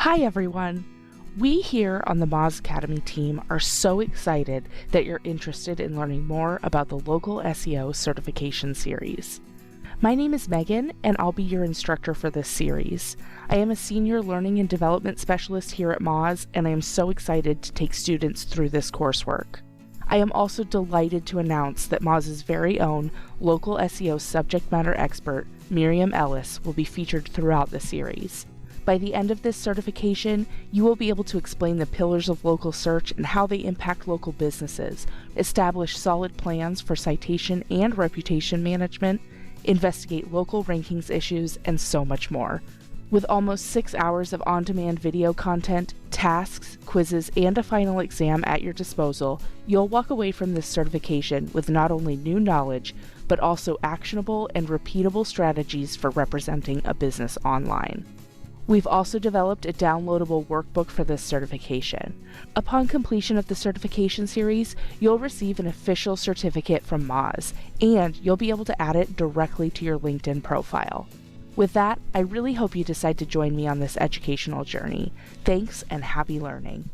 Hi everyone! We here on the Moz Academy team are so excited that you're interested in learning more about the Local SEO certification series. My name is Megan and I'll be your instructor for this series. I am a senior learning and development specialist here at Moz and I am so excited to take students through this coursework. I am also delighted to announce that Moz's very own Local SEO subject matter expert, Miriam Ellis, will be featured throughout the series. By the end of this certification, you will be able to explain the pillars of local search and how they impact local businesses, establish solid plans for citation and reputation management, investigate local rankings issues, and so much more. With almost 6 hours of on-demand video content, tasks, quizzes, and a final exam at your disposal, you'll walk away from this certification with not only new knowledge, but also actionable and repeatable strategies for representing a business online. We've also developed a downloadable workbook for this certification. Upon completion of the certification series, you'll receive an official certificate from Moz, and you'll be able to add it directly to your LinkedIn profile. With that, I really hope you decide to join me on this educational journey. Thanks and happy learning.